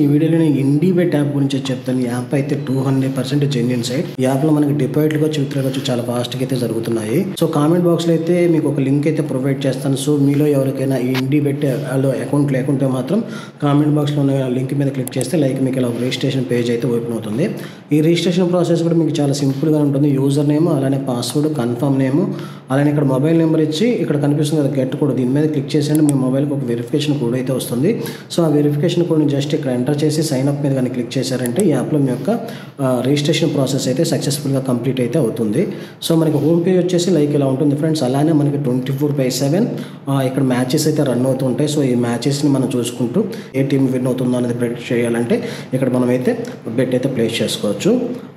ఈ వీడియోలో నేను ఇండిబెట్ యాప్ గురించి చెప్తాను. ఈ యాప్ అయితే 200% జెన్యూన్ సైట్. ఈ యాప్ లో మనకి డిపాజిట్లు కావచ్చు, విత్డ్రా కావచ్చు చాలా ఫాస్ట్ గా అయితే జరుగుతున్నాయి. సో కామెంట్ బాక్స్ లో అయితే మీకు ఒక లింక్ అయితే ప్రొవైడ్ చేస్తాను. సో మీలో ఎవరికైనా ఈ ఇండిబెట్ అకౌంట్ లేకుంటే మాత్రం కామెంట్ బాక్స్ లో ఉన్న లింక్ మీద క్లిక్ చేస్తే మీకు ఇలా ఒక రిజిస్ట్రేషన్ పేజ్ అయితే ఓపెన్ అవుతుంది. ఈ రిజిస్ట్రేషన్ ప్రాసెస్ కూడా మీకు చాలా సింపుల్ గా ఉంటుంది. యూజర్ నేమ్, అలానే పాస్వర్డ్, కన్ఫర్మ్ నేమ్, అలానే ఇక్కడ మొబైల్ నెంబర్ ఇచ్చి ఇక్కడ కనిపిస్తుంది కదా గెట్ కోడ్, దీని మీద క్లిక్ చేసేయండి. మీ మొబైల్కి ఒక వెరిఫికేషన్ కోడ్ అయితే వస్తుంది. సో ఆ వెరిఫికేషన్ కోడ్ని జస్ట్ ఇక్కడ ఎంటర్ చేసి సైన్ అప్ మీద కానీ క్లిక్ చేశారంటే ఈ యాప్లో మీ యొక్క రిజిస్ట్రేషన్ ప్రాసెస్ అయితే సక్సెస్ఫుల్గా కంప్లీట్ అయితే అవుతుంది. సో మనకి హోమ్ పేజ్ వచ్చేసి ఇలా ఉంటుంది ఫ్రెండ్స్. అలానే మనకి 24/7 ఇక్కడ మ్యాచెస్ అయితే రన్ అవుతుంటాయి. సో ఈ మ్యాచెస్ని మనం చూసుకుంటూ ఏ టీం విన్ అవుతుందో అనేది ప్రెడిక్ట్ చేయాలంటే ఇక్కడ మనం అయితే బెట్ అయితే ప్లేస్ చేసుకోవచ్చు.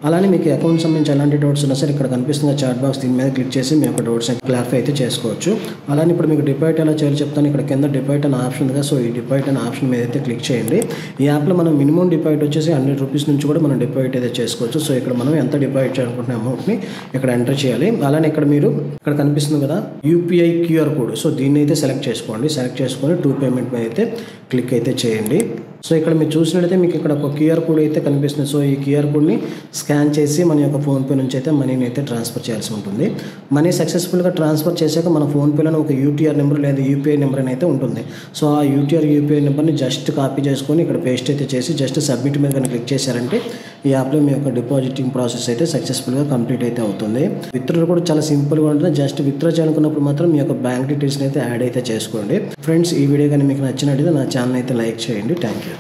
అలానే మీకు అకౌంట్ సంబంధించి ఎలాంటి డౌట్స్ ఉన్నా సరే ఇక్కడ కనిపిస్తున్న చాట్ బాక్స్, దీని మీద క్లిక్ చేసి మీ యొక్క డౌట్స్ క్లారిఫై అయితే చేసుకోవచ్చు. అలానే ఇప్పుడు మీకు డిపాజిట్ ఎలా చేయాలో చెప్తాను. ఇక్కడ కింద డిపాజిట్ అనే ఆప్షన్ ఉంది కదా, సో ఈ డిపాజిట్ అనే ఆప్షన్ మీద అయితే క్లిక్ చేయండి. ఈ యాప్లో మనం మినిమం డిపాజిట్ వచ్చేసి 100 రూపీస్ నుంచి కూడా మనం డిపాజిట్ అయితే చేసుకోవచ్చు. సో ఇక్కడ మనం ఎంత డిపాజిట్ చేయాలనుకుంటున్న అమౌంట్ని ఇక్కడ ఎంటర్ చేయాలి. అలానే ఇక్కడ కనిపిస్తుంది కదా యూపీఐ క్యూఆర్ కోడ్, సో దీన్ని అయితే సెలెక్ట్ చేసుకోండి. సెలెక్ట్ చేసుకొని టు పేమెంట్ మీద అయితే క్లిక్ అయితే చేయండి. సో ఇక్కడ మీరు చూసినట్లయితే మీకు ఇక్కడ ఒక క్యూఆర్ కోడ్ అయితే కనిపిస్తుంది. సో ఈ క్యూఆర్ కోడ్ని స్కాన్ చేసి మన యొక్క ఫోన్పే నుంచి అయితే మనీని అయితే ట్రాన్స్ఫర్ చేయాల్సి ఉంటుంది. మనీ సక్సెస్ఫుల్గా ట్రాన్స్ఫర్ చేశాక మన ఫోన్పేలో ఒక యూటీఆర్ నెంబర్ లేదా యూపీఐ నెంబర్ అని అయితే ఉంటుంది. సో ఆ యూపీఐ నెంబర్ని జస్ట్ కాపీ చేసుకొని ఇక్కడ పేస్ట్ అయితే చేసి జస్ట్ సబ్మిట్ మీద కానీ క్లిక్ చేశారంటే ఈ యాప్లో మీ యొక్క డిపాజిటింగ్ ప్రాసెస్ అయితే సక్సెస్ఫుల్గా కంప్లీట్ అయితే అవుతుంది. విత్డ్రా కూడా చాలా సింపుల్గా ఉంటుంది. జస్ట్ విత్డ్రా చేయాలనుకున్నప్పుడు మాత్రం మీ యొక్క బ్యాంక్ డీటెయిల్స్ని అయితే యాడ్ అయితే చేసుకోండి. ఫ్రెండ్స్, ఈ వీడియో కానీ మీకు నచ్చినట్లయితే నా ఛానల్ అయితే లైక్ చేయండి. Thank you.